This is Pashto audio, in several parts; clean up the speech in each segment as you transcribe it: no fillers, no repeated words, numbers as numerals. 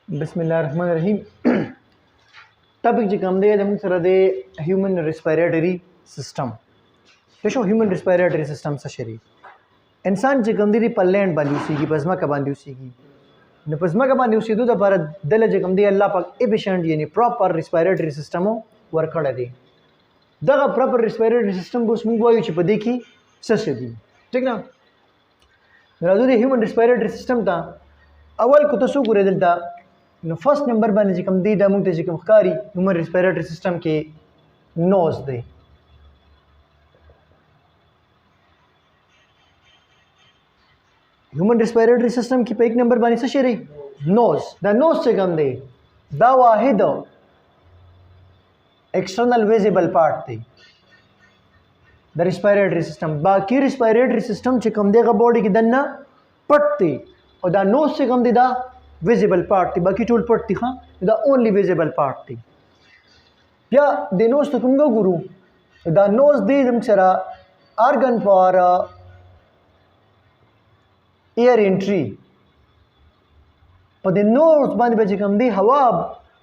बिस्मिल्लाहिर्रहमानिर्रहीम टॉपिक जो कम दे हम सर दे ह्यूमन रेस्पिरेटरी सिस्टम तो ह्यूमन रेस्पिरेटरी सिस्टम से शरी इंसान जो कम दी पल्लैंड बांधी उसी पज़मा का बांधी उसी न पज़मा का बांधी उसी तो पर दिल जो कम दी अल्लाह पाक एफिशिएंट यानी प्रॉपर रेस्पिरेटरी सिस्टम वर्क कर दे दगा प्रॉपर रेस्पिरेटरी सिस्टम को स्मूथ वायु चिप देखी ससे दी ठीक ना राजू दे ह्यूमन रेस्पिरेटरी सिस्टम था अवल को तो सु करे दिलता नो फर्स्ट नंबर बांधे कम दी दामुंग ते कम कारी ह्यूमन रेस्पिरेटरी सिस्टम के नोज दे ह्यूमन रेस्पिरेटरी सिस्टम की पे एक नंबर बानी से शेरी नोज द नोज से कम दे द वाहिद एक्सटर्नल विजिबल पार्ट दे द रेस्पिरेटरी सिस्टम बाकी रेस्पिरेटरी सिस्टम से कम देगा बॉडी की दन्ना पटती और द नोज से कम दे दा विजिबल पार्ट थी बाकी टूल पट थी हाँ द ओनली विजिबल पार्ट थी या द नोज तो तुम गुरु द नोज दी तुम सरा आर्गन फॉर एयर एंट्री पर द नोज बांध बजे कम दी हवा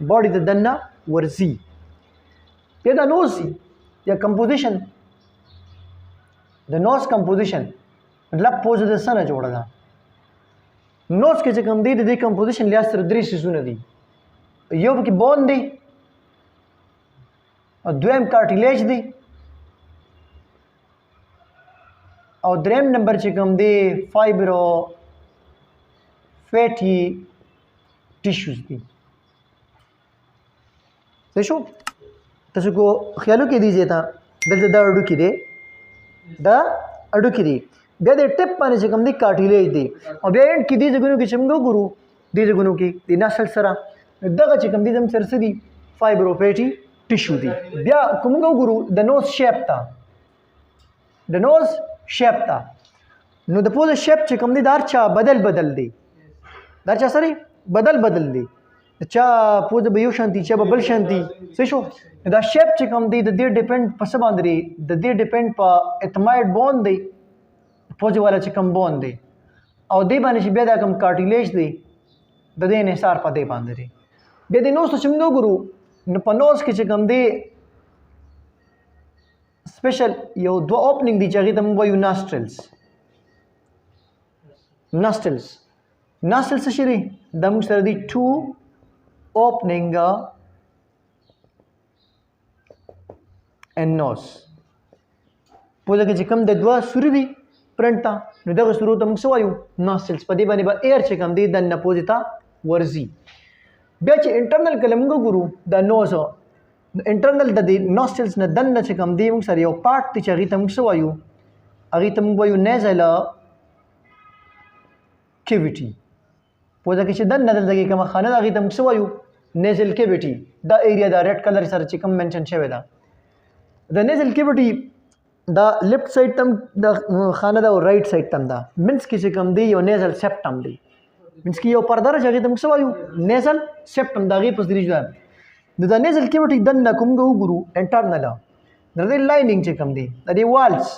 बॉडी द दन्ना वर्जी या द नोज या कंपोजिशन द नोज कंपोजिशन मतलब पोज द सन जोड़ा था नोज के कम दी दी कंपोजिशन लिहाज से दृश्य सुन दी योब की बोन दी और द्वेम कार्टिलेज दी और द्रेम नंबर से कम दी फाइब्रो फैटी टिश्यूज दी देखो तो को ख्यालों के दीजिए था दल द अड़ू की दे द अड़ू की दी बेदे टिप पाने से कम दी कार्टिलेज दी और बेंड की दी जगनों की चमगो गुरु दी जगनों की दी नसल सरा दगा चिकम दी जम सरसे दी फाइब्रोफैटी टिश्यू दी ब्या कुमगो गुरु द नोज शेप था द नोज शेप था नो द पोज शेप चिकम दी दारचा बदल दी दारचा सरी बदल दी चा पोज बयो शांति चा बबल शांति सेशो द शेप चिकम दी द दे डिपेंड पसबांदरी द दे डिपेंड पा इतमाइड बोन दी पोज वाला चिकम बोन दे और दे बाने बेदा कम कार्टिलेज दे दे ने सार पा दे बांध रे बेदे नोस तो चिमगो गुरु न पनोस के चिकम दे स्पेशल यो दो ओपनिंग दी चाहिए तम वो यू नॉस्ट्रल्स नॉस्ट्रल्स शरी दम सर दी टू ओपनिंग एंड नोस पोज के चिकम दे दवा सुरी दी प्रणता निदग सुरू तम सवायु नॉस्ट्रल्स पदी बने बा एयर चेकम दी दन नपोजिता वर्जी बेच इंटरनल कलमगो गुरु the nose internal the nostrils न दन न चेकम दी मुंग सरियो पार्ट ति चगी तम सवायु अगी तम वयु नेजल कैविटी पोजा के दन नदल दगी कम खाना अगी तम सवायु nasal cavity the area the red colour sir चेकम मेंशन छेवेदा the nasal cavity the left side तम द खाना दा और राइट साइड तम दा मींस किसी कम दी यो नेजल सेप्टम दी मींस की यो पर्दा जगह तम सवायु नेजल सेप्टम दागी पसदरी जो है द नेजल कैविटी दन न कुम गु गुरु इंटरनल द लाइनिंग चे कम दी द वॉल्स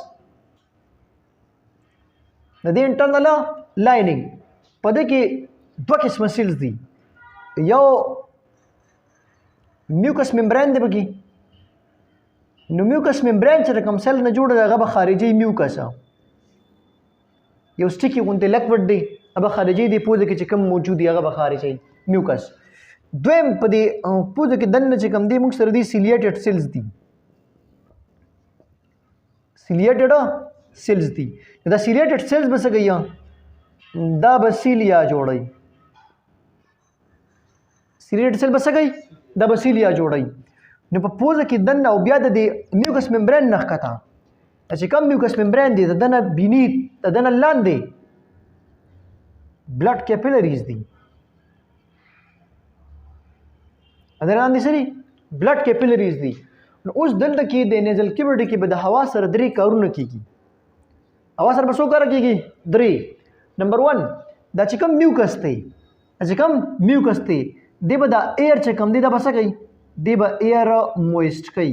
द इंटरनल लाइनिंग पदे के दो किस्म सेल्स दी यो म्यूकस मेम्ब्रेन दे बगी म्यूकस मेम्ब्रेन से रकम सेल न जोड़ जाएगा खारिजी म्यूकस ये स्टिकी उनते लिक्विड दी अब खारिजी दी पूजे के चिकम मौजूद है अब खारिजी म्यूकस द्वेम पदी पूजे के दन चिकम दी मुख सरदी ciliated sales the ciliated sales the the ciliated sales बस गई द बसीलिया जोड़ई सिलिएटेड सेल बस गई द बसीलिया जोड़ई न पोज की दन और ब्याद दे म्यूकस मेम्ब्रेन नखता अच्छे कम म्यूकस मेम्ब्रेन दे तदन बीनीत तदन लान दे ब्लड कैपिलरीज दी अदर लान दी सरी ब्लड कैपिलरीज दी उस दल की दे नेजल कैविटी की बद हवा सर दरी करुण कीगी हवा सर बसो कर कीगी दरी नंबर 1 द चिकम म्यूकस थे चिकम म्यूकस थे दे बदा एयर चिकम दी दा बस गई दे बा एयर मोइस्ट कई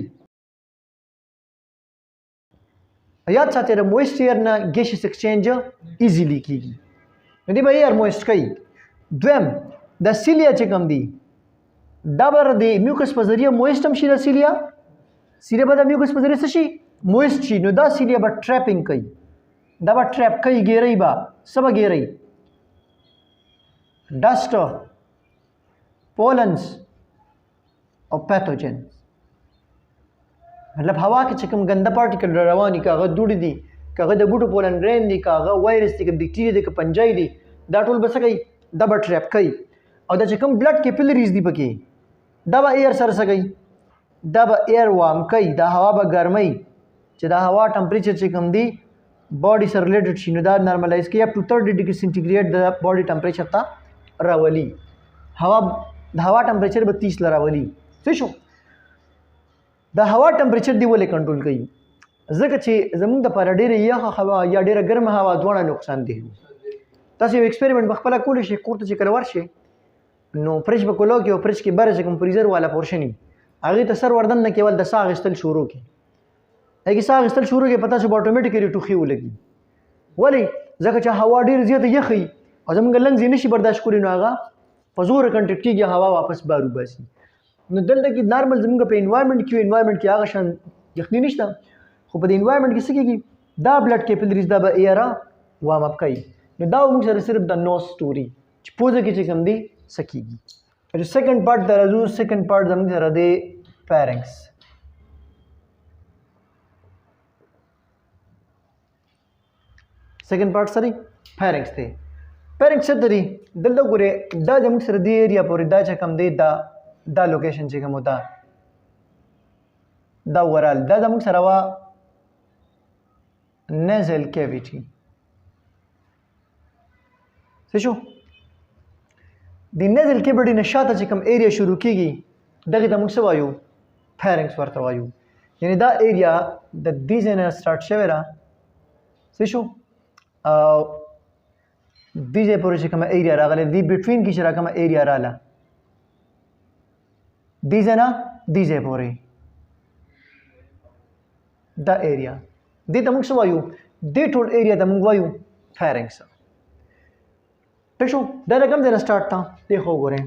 याद साथ मोइस्ट एयर ना गैसियस एक्सचेंज इजीली कीगी दे बा एयर मोइस्ट कई द्वेम د سیلیا چې کوم دی دا بر د میوکس په ذریعه مویسټ هم شي د سیلیا به د میوکس په ذریعه څه شي مویسټ شي نو دا سیلیا به ټریپینګ کوي دا به ټریپ کوي ګیرۍ به څه به ګیرۍ ډسټ پولنس او پیتوجن مطلب هوا کې چې کوم ګنده پارټیکل روان دي که هغه دوړې دي که هغه د بوټو پولن ګرین دي که هغه وایرس دي که بیکټیریا دي که پنجای دي دا ټول به څه کوي دا به ټریپ کوي او دا چې کوم بلډ کیپلریز دي پکې دا به ایر سره څه کوي دا به ایر وارم کوي دا هوا به ګرموي چې دا هوا ټمپریچر چې کوم دی باډي سره ریلیټډ شي نو دا نارملایز کوي اپ ټو 30 ډیګري سینټیګریډ د باډي ټمپریچر ته راولي د هوا ټمپریچر به 30 راولي څه شو د هوا ټمپریچر دی ولې کنټرول کوي ځکه چې زموږ د لپاره ډېره یخه هوا یا ډېره ګرمه هوا دواړه نقصان دي تاسو یو ایکسپریمنټ په خپله کولی شئ کور ته چې کله ورشئ نو فرج به کولو کې او فرج کې بره چې کوم فریزر والا پورشن وي هغې ته سر وردن نه کېول د ساه اخیستل شروع کړي هغې ساه اخیستل شروع کړي په تاسو به اټومیټیکلي ټوخي ولګي ولې ځکه چې هوا ډېره زیاته یخه وي او زموږ لنګز یې نشي برداشت کولی نو هغه په زوره کنټیکټ کېږي هوا واپس بار وباسي نو دلته کې نارمل زموږ په انوایرمنټ کې هغه شان یخني نشته خو په دې انوایرمنټ کې څه کېږي دا بلډ کیپلریز دا به ایره وارم اپ کوي نو دا موږ سره صرف د نوز سټوري چې پوزه کې چې کوم دی څه کېږي چې سیکنډ پارټ ته راځو سیکنډ پارټ زموږ سره دی فیرنګس سیکنډ پارټ سره فیرنګس دی فیرنګس څه دی دلته ګورئ دا زموږ سره دی ایریا پورې دا چې کوم دی دا لوکیشن چې کوم دا ورال دا زموږ سره وا نیزل کیویټي څه شو د نیزل کیویټي نه شاته چې کوم ایریا شروع کیږي دغه ته موږ څه وایو فیرنګس ورته وایو یعنی دا ایریا د دې ځای نه سټارټ شوی را څه شو او دې ځای پورې چې کومه ایریا راغلی دې بټوین کې چې را کومه ایریا راغله دې ځای نه دې ځای پورې دا ایریا دې ته موږ څه وایو دې ټول ایریا ته موږ وایو فیرنګس ټیک شو دا د کوم ځای نه سټارټ تا دې خو وګورئ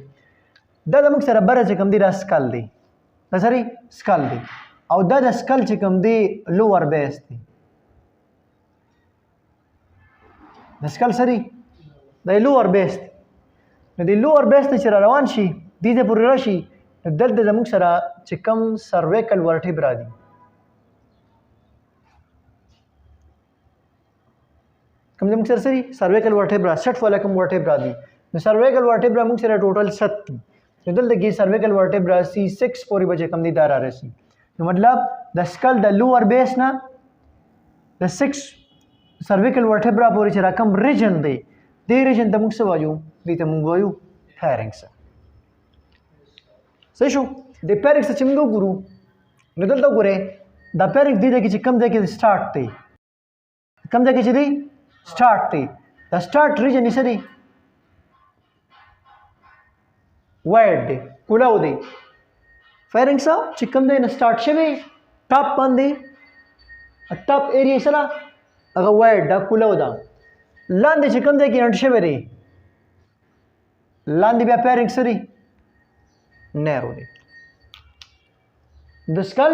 دا زموږ سره بره چې کوم دی دا سکل دی دا سری سکل دی او دا د سکل چې کوم دی لوور بیس دی د سکل سری دا لوور بیس دی نو د لوور بیس ته چې را روان شي دې ته پورې راشي دلته زموږ سره چې کوم سرویکل ورټیبرا دي کوم زموږ سره سری سرویکل ورټیبرا سټ والا کوم ورټیبرا دي نو سرویکل ورټیبرا موږ سره ټوټل 7 دي نو دلته کې سرویکل ورټیبرا C6 پورې بچې کم دي دار راشي نو مطلب د سکل د لوور بیس نه د 6 سرویکل ورټیبرا پورې چې راکم ریجن دی دې ریجن ته موږ څه وایو دې ته موږ وایو فیرنګس صحیح شو د فیرنګس چې موږ ګورو نو دلته ګورئ دا فیرنګس دې کې چې کم ځای کې سٹارټ دی کم ځای کې چې دی سٹارټ دی دا سٹارټ ریجن یې څه دی وایډ دی کولاو دی فیرنګس چې کوم دی نه سٹارټ شوی ټاپ باندې ټاپ ایریا سره هغه وایډ دا کولاو دا لاندې چې کوم دی کې انټ شوی دی لاندې بیا فیرنګس دی نیرو دی د سکل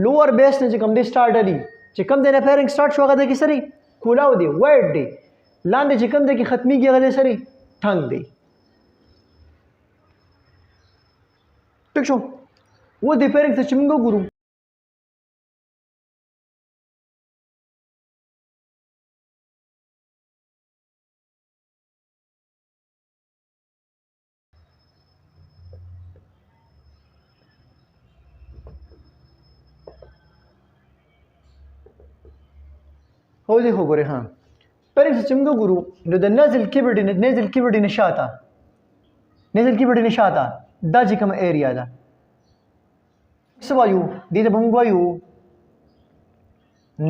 لوور بیس نه چې کوم دی سٹارټ دی چې کوم دی نه فیرنګس سٹارټ شو هغه د کې سری کولاو دی وایډ دی لاندې چې کوم دی کې ختمیږي هغه دی سری ټنګ دی ٹھیک شو वो د فیرنګس چې موږ ګورو هو دې خو ګورئ ها فیرنګس چې موږ ګورو نو د نیزل کیویټي نه شاته دا چې کوم ایریا ده څه وایو دې ته موږ وایو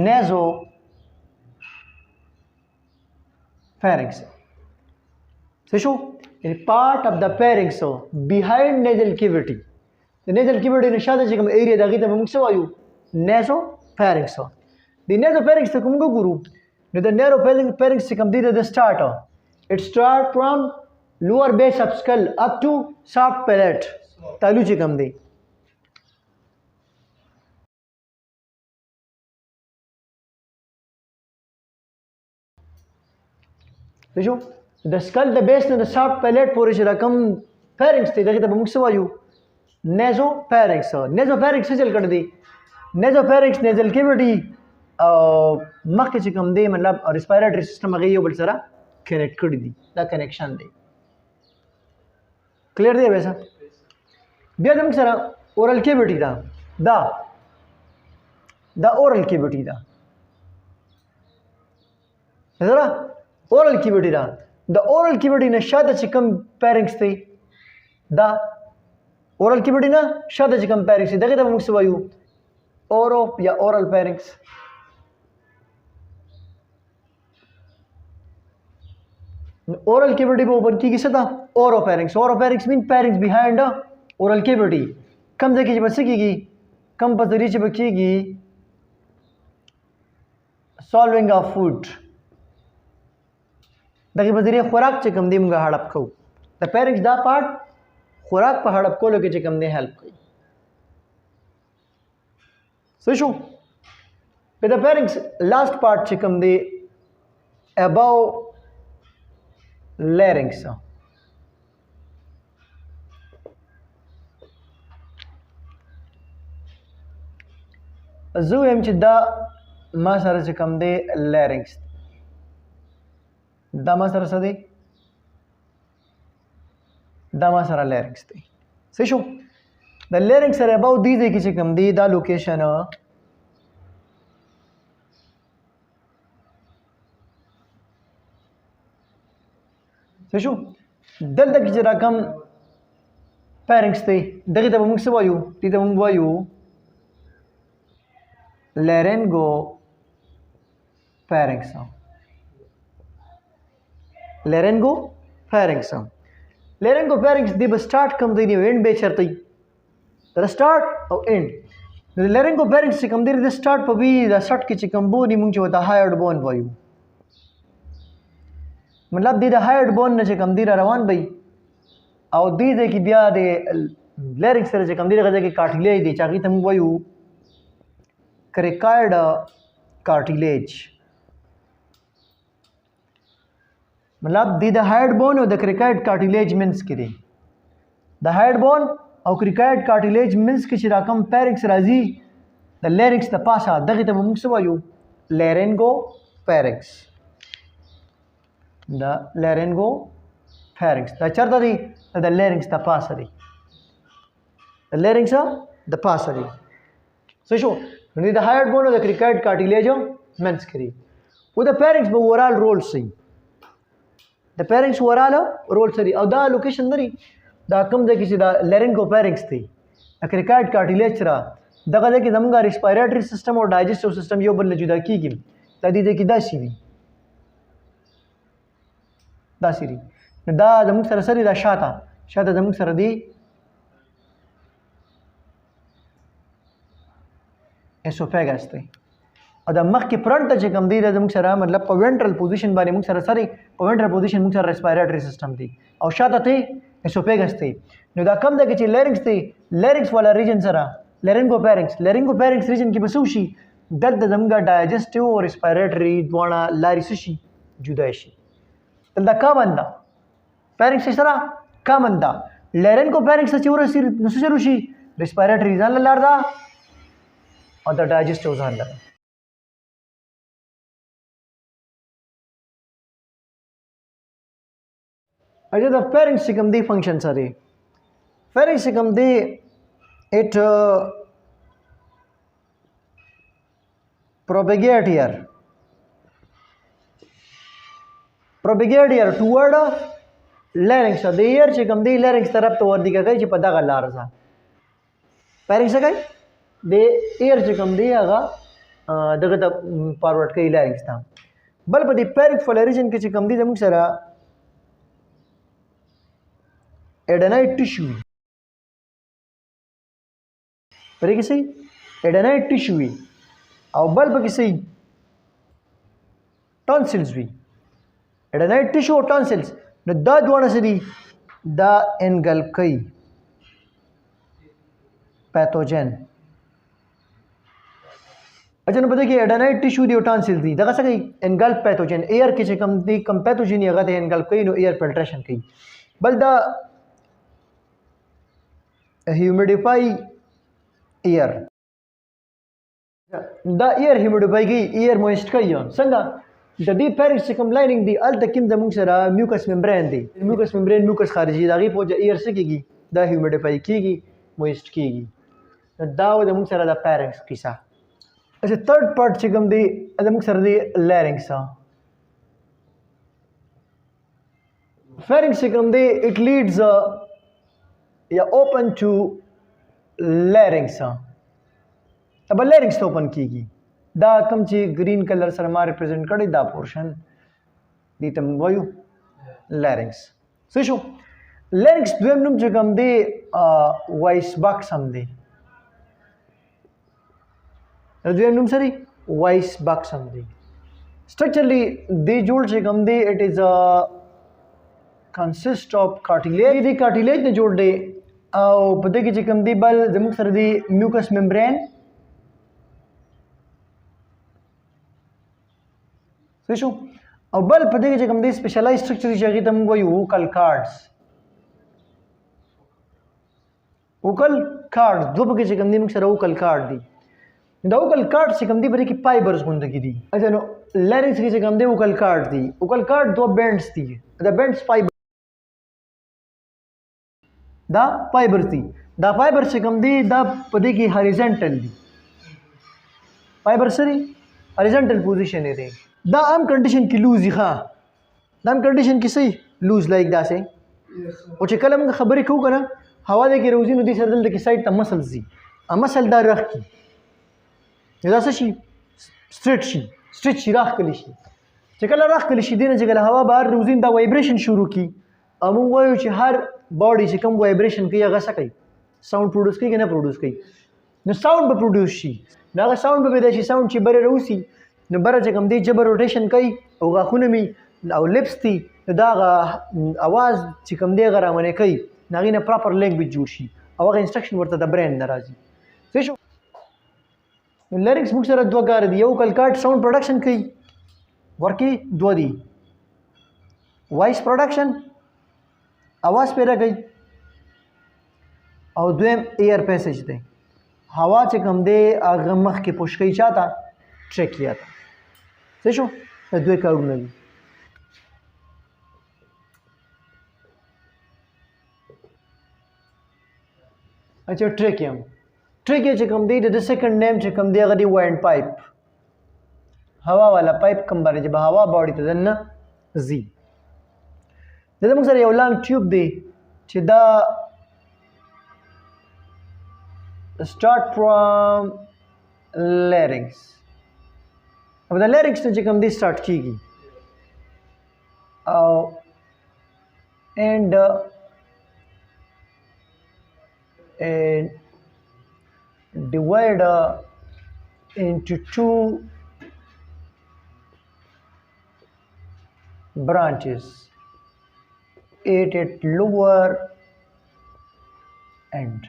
نیزو pharynx څه شو part of the pharynx behind nasal cavity د nasal cavity نه شاته چې کوم ایریا ده هغې ته موږ څه وایو نیزو pharynx د نیزو pharynx ته موږ ګورو نو د نیزو pharynx چې کوم دی د سټارټ it start from lower base of skull up to soft palate तालू چې کوم دی شو د سکل د بیس نه د سافټ پیلیټ پورې چې رقم فیرنګس دی دغه ته موږ څه وایو نیزو فیرنګس څه چل کړی دی نیزو فیرنګس نیزل کیویټي او مخکې چې کوم دی مطلب ریسپایریټری سیستم هغه یو بل سره کنیکټ کړی دی دا کنیکشن دی کلیر دی ویسا بیا زموږ سره اورل کیویټي دا اورل کیویټي دا زرا اورل کیویټي دا د اورل کیویټي نه شاته چې کوم فیرنګس دی دا اورل کیویټي نه شاته چې کوم فیرنګس دی دغه ته موږ څه وایو اورو یا اورل فیرنګس oral cavity पे ओपन की किसे था oropharynx mean pharynx behind oral cavity कम जगह की बच्चे की कम पतरी च बच्चेगी solving of food दगी बजरी खुराक च कम दी मुंगा हड़प को the pharynx दा part खुराक पर हड़प को लोगे च कम दे help कोई so शो पे the pharynx last part च कम दे above larynx زو هم چې دا ما سره چې کوم دی larynx دا ما سره څه دی دا ما سره larynx دی څه شو د larynx سره اباو دی کې چې کوم دی دا لوکیشن څه شو دلته کې چې رقم فیرنګس دی دغه ته موږ څه وایو دې ته موږ وایو لارنګو فیرنګس دی به سٹارټ کوم دی نو اینډ به چرته تر سٹارټ او اینډ لارنګو فیرنګس چې کوم دی د سٹارټ په وی د سټ کې چې کوم بو نی موږ چې وته هایډ بون وایو मतलब د هایډ بون نه چې کم دی روان بي او دې دې کې بیا د لارنګس سره چې کم دی غږ کې کارټیلیج دی چې هغه ته موږ وایو کریکایډ کارټیلیج मतलब د هایډ بون او د کریکایډ کارټیلیج منس کې دی د هایډ بون او کریکایډ کارټیلیج منس کې چې راکم فیرنګس راځي د لارنګس د پاسه دغه ته موږ څه وایو لارنګو فیرنګس the laryngopharynx دا چرته دی د larynx د پاسه دی د larynx د پاسه دی څه شو نو د هایډ بون او د کریکایډ کارټیلیج منس کړي او د pharynx په اورال رول سي د pharynx اورال رول سي او دا لوکیشن لري دا کوم ځای کې چې د laryngopharynx دی د کریکایډ کارټیلیج سره دغه ځای کې زموږ ریسپایریټری سیستم او ډایجسټیو سیستم یو بل جدا کیږي د دې کې دا شی وي دا سری دا زموږ سره سری دا شاته زموږ سره دی اسوفیګس دی او دا مخ کې فرنٹ چې کوم دی زموږ سره مطلب په وینټرل پوزیشن باندې موږ سره سری په وینټرل پوزیشن موږ سره ریسپایریټری سیستم دی او شاته ته اسوفیګس دی نو دا کم ده چې لارنګس دی لارنګس والا ریجن سره لارنګوفیرنګس ریجن کې بسو شي دلته زموږ ډایجسټیو او ریسپایریټری دواړه لارې شي جدا شي دا کامن ده فیرنګس سره کامن ده لارنګوفیرنګس چې ورسې نو څه شي ریسپایریټری ځان لار ده او د ډایجسټیو ځان لار اجازه د فیرنګس کوم دی فنکشن سره فیرنګس کوم دی it propagate here toward larynx the air چې کوم دی larynx طرف ته ور دي کوي چې په دغه لار ځه pharynx کوي د air چې کوم دی هغه دغه ته فارورډ کوي larynx ته بل په دې pharynx ریجن کې چې کوم دی زموږ سره adenoid tissue پرې کې سي adenoid tissue وي او بل پکې سي tonsils وي adenoid tissue او tonsils نو دا دواړه څه دي دا انګلب کوي پیتوجن اچھا نو پته کې اډانایډ ټیشو دی او ټانسل دي دغه څه کوي انګلب پیتوجن ایر کې چې کم دي کم پیتوجن هغه د انګلب کوي نو ایر فلټریشن کوي بل دا هیومیډیفای ایر دا ایر هیومیډیفای کوي ایر مویسټ کوي څنګه د دې پیرنټ چې کوم لایننګ دی الته کوم زموږ سره میوکس ممبرین دی میوکس ممبرین میوکس خارجي دا غي په ایر څه کیږي دا هیومیډیفای کیږي مویسټ کیږي دا و زموږ سره د پیرنټس کیسه اچھا تھرڈ پارٹ چې کوم دی زموږ سره دی لیرنګس فیرنګس چې کوم دی اٹ لیډز یا اوپن ټو لیرنګس اب لیرنګس ته اوپن کیږي دا کوم چې گرین کلر سره ما ریپرزینټ کړی دا پورشن دې ته وایو لیرنګس څه شو لیرنګس دویم نوم چې کوم دی وایس باکس هم دی دویم نوم سری وایس باکس هم دی structurally they جوړ چې کوم دی it is a consist of cartilage دی cartilage نه جوړ دی او په دې کې چې کوم دی بل زموږ سره دی mucous membrane څه شو او بل په دې کې چې کوم دی specialized structure چې هغه ته موږ وایو vocal cords vocal cords دوه په کې چې کوم دی موږ سره vocal cord دی دا وکل کارت چې کوم دی بری کې فایبرز غونډه دي اچھا نو لیرنګس کې چې کوم دی وکل کارت دي وکل کارت دوه بینډز دي دا بینډز فایبر دا فایبر دي دا فایبر چې کوم دی دا پدې کې هاریزونټل دي فایبر سری هاریزونټل پوزیشن دی دا عام کنډیشن کې لوز دي ښا دا عام کنډیشن کې صحیح لوز لایک دا سه او چې کله موږ خبرې کوو کنه هوا دې کې روزي نو دې سره دلته کې سایډ ته مسلز دي مسل دا رخ کی دا څه شي سټریټ شي راخ کلی شي چې کله راخ کلی شي دینه چې کله هوا بهر روزین دا وایبریشن شروع کی او موږ وایو چې هر باډي چې کوم وایبریشن کوي هغه څه کوي ساوند پروډوس کوي کنه پروډوس کوي نو ساوند به پروډوس شي دا ساوند به پیدا شي ساوند چې بره روسي نو بره چې کوم دی جبر روټیشن کوي او غاخونه می او لپس دي دا اواز چې کوم دی غرامنه کوي ناغي نه پراپر لینګویج جوړ شي او هغه انسټرکشن ورته د برین ناراضي څه شو لیرنګس موږ سره دوه کار دي یو کلکاټ ساوند پروډکشن کوي ورکی دوه دي وایس پروډکشن आवाज پیدا کوي او دویم ایر پیسج دی هوا چې کوم دی هغه مخ کې پوش کوي چاته ټریکیا ته څه شو دوه کارونه دي اچھا ټریکیم ټریکیا چې کوم دی د سیکنډ نیم چې کوم دی هغه دی وایند پایپ هوا والا پایپ کوم باندې چې هوا باډي ته دننه زی دا موږ سره یو لانګ ټیوب دی چې دا start from larynx अब دا larynx ته چې کوم دی start کیږي او and divide into two branches at lower end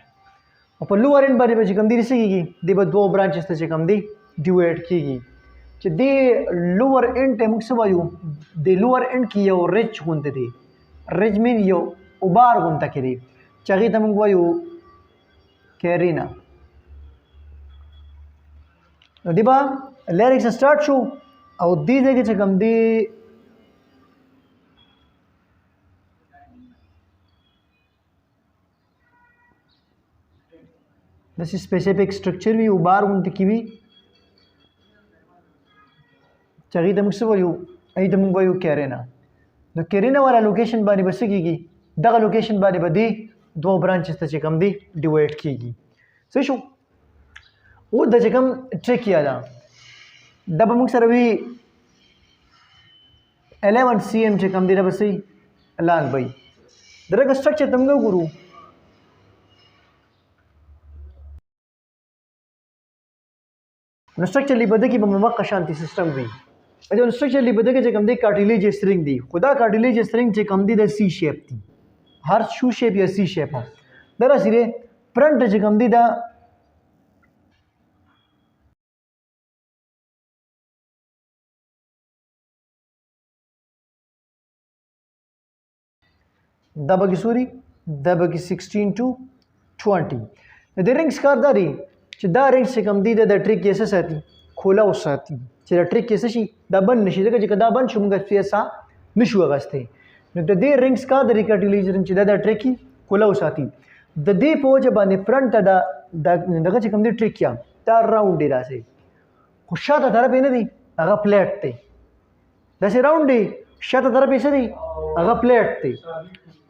او په لوور end باندې چې کوم دی رسېږي د به دوه برانچز ته چې کوم دی ډیوایډ کیږي چې د لوور end ته موږ څه وایو د لوور end کې یو ریچ غونډه دی ریچ مین یو اوبار غونډه کې دی چې هغه ته موږ وایو کیرینا نو دی با لیرکس سٹارټ شو او دې ځای چې کوم دی داسې سپیسیفیک سټرکچر وي او بار غونډه کې وي چې هغې ته موږ څه وایو هغې ته موږ وایو کیرینا نو کیرینا والا لوکیشن باندې به څه کېږي دغه لوکیشن باندې به دې دوه برانچز ته چې کوم دی ډیوایډ کېږي څه شو او د چې کوم ټریکیا ده دا به موږ سره وي 11 cm چې کوم دی دا به صحیح لانګ وي دغه سټرکچر ته موږ وګورو نو سټرکچرلی بده کې به موقع شانتي سیستم وي دا سټرکچرلی په دغه چې کوم دی کارټیلیج سټرینګ دی، خو دا کارټیلیج سټرینګ چې کوم دی د سی شیپ دی، هر شو شیپ یا سی شیپ هم دغسې دی. فرنټ چې کوم دی دا دا به کې سوري دا به کې 16 to 20. د رنګس کار دا دی چې دا رنګس چې کوم دی د ټریک کیسه ساتي، خوله وساتي چې د ټریک کیسه شي دا بند نشي، ځکه چې دا بند شو موږ پیسه نشو اغستی. نو د دې رنګس کار د کارټیلیج رنګ چې دا ټریک خوله وساتي، د دې په وجه باندې فرنټ دا دغه چې کوم دی ټریک یا دا راوند دی راسي، خو شاته طرف نه دی هغه پلیټ دی، داسې راوند دی، شاته طرف یې څه دی هغه پلیټ دی.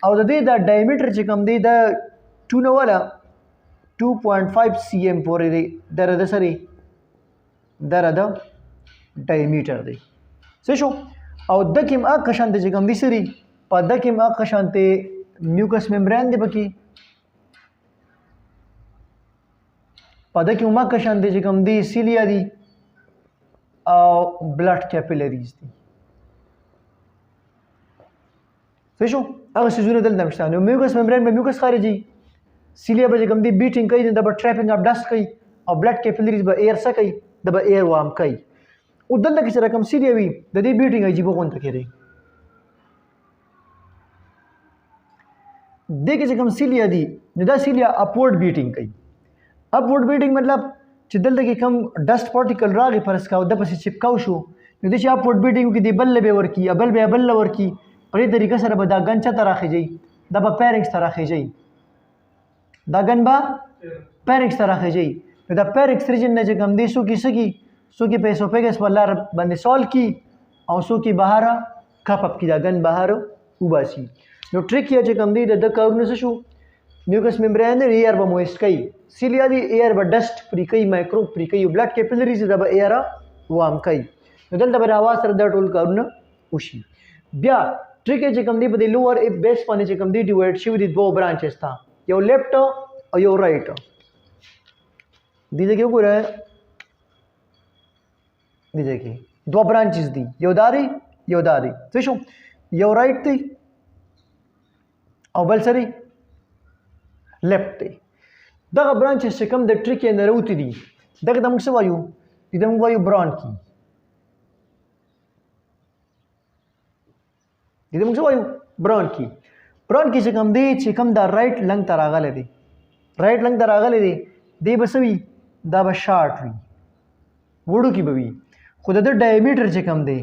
او د دې دا ډایمیټر چې کوم دی دا 2 نه والا 2.5 cm پورې دی، دا د سری دا د ډایمیټر دی. څه شو؟ او د کوم اکه شانته چې کوم دی سری په د کوم اکه شانته میوکس ممبران دی پکې، په د کوم اکه شانته چې کوم دی سیلیا دی او بلډ کیپیلریز دی. څه شو؟ هغه سيزونه دلته مشته. نو میوکس ممبران به میوکس خارجي، سیلیا به کوم دی بیټینګ کوي، دا به ټریپینګ اف ډست کوي، او بلډ کیپیلریز به ایر څه کوي، دا به ایر وام کوي. او دلته کې چې رقم سیلیا وي د دې بیټینګ عجیب غونډه کوي. دغه چې کوم سیلیا دي نو دا سیلیا اپورډ بیټینګ کوي. اپورډ بیټینګ مطلب چې دلته کې کوم ډست پارټیکل راغی فرض کاو د پسې چپکاو شو، نو د چې اپورډ بیټینګ کې دی بل به ورکی، بل به بل ورکی، په دې طریقه سره به دا ګن چته راخیږي، دا به پیرنګس ته راخیږي، دا ګن به پیرنګس ته راخیږي. نو دا پیرنګس ریجن نه چې کوم دی سو کې په اسوفیګس په لار باندې سول کی او سو کې بهر کپ اپ کی دا ګن بهر وباسي. نو ټریک یا چې کوم دی د کارونه څه شو، میوکس ممبران دی ایر به مویسټ کوي، سیلیا دی ایر به ډست فری کوي، مایکرو فری کوي، بلډ کیپیلریز دا به ایر وام کوي. نو دلته به هوا سره دا ټول کارونه وشي. بیا ټریک چې کوم دی په د لوور بیس باندې چې کوم دی ډیوایډ شوی دی دوه برانچز ته، یو لیفټ او یو رائټ. دې کې وګوره دې کې دوه برانچز دي، یو داري یو داري. څه شو؟ یو رائټ دی او بل سری لیفټ دی. دغه برانچز چې کوم د ټریک نه راوتی دي دغه د موږ څه وایو؟ دې موږ وایو برانکی. دې موږ څه وایو؟ برانکی. برانکی چې کوم دی چې کوم دا رائټ لنګ ته راغلی دی، رائټ لنګ ته راغلی دی، دی به څه وي؟ دا به شارټ وي، وړوکی به وي، خو د ده ډایمیټر چې کوم دی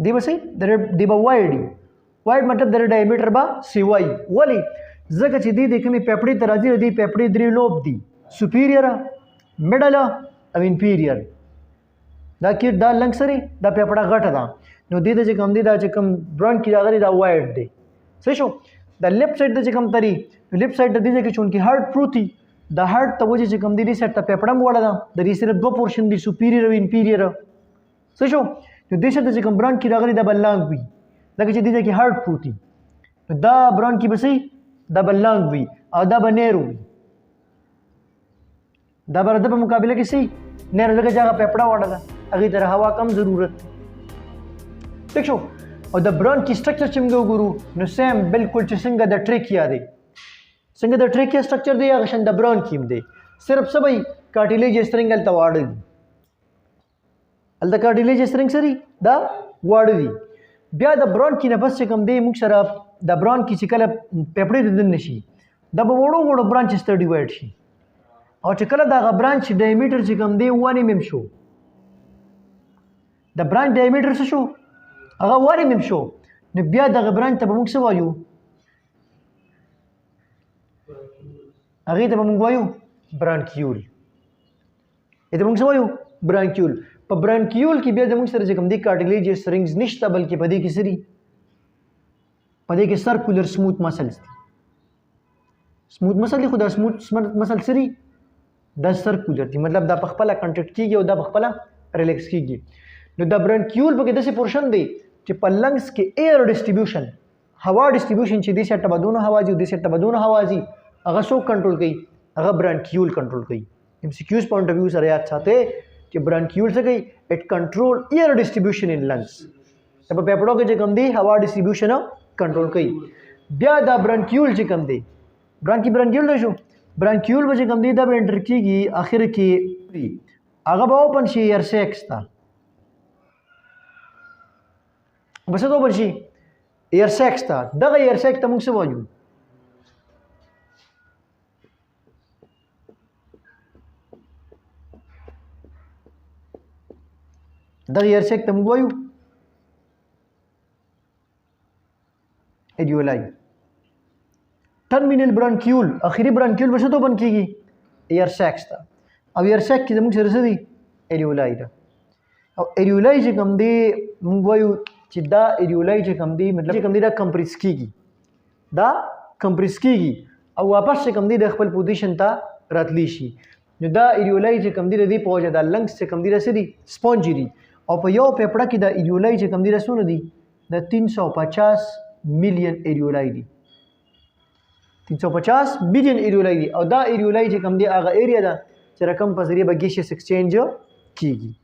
دی به څه دی به وایډ وي. وایډ مطلب د ډایمیټر به سیوای. ولې؟ ځکه چې دی د کومې پیپړې ته راځي، د دې پیپړې درې لوب دي، سپیریئر، میډل او انفیریئر. دا کې دا لنګ سره دا پیپړه غټه ده، نو دې ته چې کوم دی دا چې کوم برانکی راغلی دا وایډ دی. څه شو؟ دا لیفټ سایډ ته چې کوم تري، لیفټ سایډ ته دې کې چونکې هارت پروتي، دا هارت ته وجه چې کوم دی دې سایډ ته پیپړه موړه ده، د دې صرف دوه پورشن دي، سپیریئر او انفیریئر. څه شو؟ نو دې سایډ ته چې کوم برانکی راغلی دا بلانګ وي، لکه چې دې کې هارت پروتي، نو دا برانکی به سي دا بلانګ وي او دا به نیرو وي، دا به د په مقابله کې سي نیرو، لکه چې هغه پیپړه وړه ده، هغې ته هوا کم ضرورت دی. ٹھیک شو؟ او د برانکی سټرکچر چې موږ وګورو نو سیم بالکل چې څنګه د ټریکیا دی، څنګه د ټریکیا سټرکچر دی هغه شان د برانکی هم دی، صرف څه وایي کارټیلیج سټرنګ هلته واړه دي، هلته کارټیلیج سټرنګ سری دا واړه دي. بیا د برانکی نه پس چې کوم دی موږ سره د برانکی چې کله پیپړې ته دننه شي دا به وړو وړو برانچز ته ډیوایډ شي، او چې کله دغه برانچ ډایمیټر چې کوم دی 1 mm شو، د برانچ ډایمیټر څه شو؟ هغه 1 mm شو، نو بیا دغه برانچ ته به موږ څه وایو؟ هغې ته به موږ وایو برانکیول. دې ته موږ څه وایو؟ برانکیول. په برانکیول کې بیا زموږ سره چې کوم دی کارټیلیج سټرنګز نشته، بلکې په دې کې سری په دې کې سرکولر سموث مسلز دي. سموث مسل دي، خو دا سموث مسل سری دا سرکولر دي، مطلب دا په خپله کنټریکټ کېږي او دا په خپله ریلیکس کېږي. نو دا برانکیول پکې داسې پورشن دی چې په لنګس کې ایر ډسټریبیوشن، هوا ډسټریبیوشن چې دې سایډ ته به دونه هوا ځي او دې سایډ ته به دونه هوا ځي، هغه څوک کنټرول کوي؟ هغه برانکیول کنټرول کوي. MCQs point of view sir याद साथे कि ब्रांक्यूल से कई it control air distribution in lungs तब पेपड़ों के जकम दी हवा डिस्ट्रीब्यूशन कंट्रोल कई ब्या दा ब्रांक्यूल जकम दी ब्रांक्यूल दो शो ब्रांक्यूल वजह कम दी दब एंटर की आखिर की आगा बाओ पंशी एयर सेक्स था बस तो पंशी एयर सेक्स था दगा एयर सेक्स तमुक से वाजू दगा एयर सेक्स तमुक वाजू एडियोलाई टर्मिनल ब्रांक्यूल आखिरी ब्रांक्यूल बस तो बन की एयर सेक्स था अब एयर सेक्स की तमुक से रसदी एडियोलाई था अब एडियोलाई जे कम दे मुंग वायु चिदा एडियोलाई जे कम दी मतलब जे कम दी दा कंप्रेस की अब वापस से कम दी दा खपल पोजीशन था रतलीशी जो दा एडियोलाई जे कम दी रदी पहुंच दा लंग्स से कम दी रसदी स्पॉन्जी दी और पे यो पेपड़ा की दा एडियोलाई जे कम दी रसुन दी दा 350 मिलियन एडियोलाई दी 350 मिलियन एडियोलाई दी और दा एडियोलाई जे कम दी आगा एरिया दा जरा कम पसरिया बगेशियस एक्सचेंज कीगी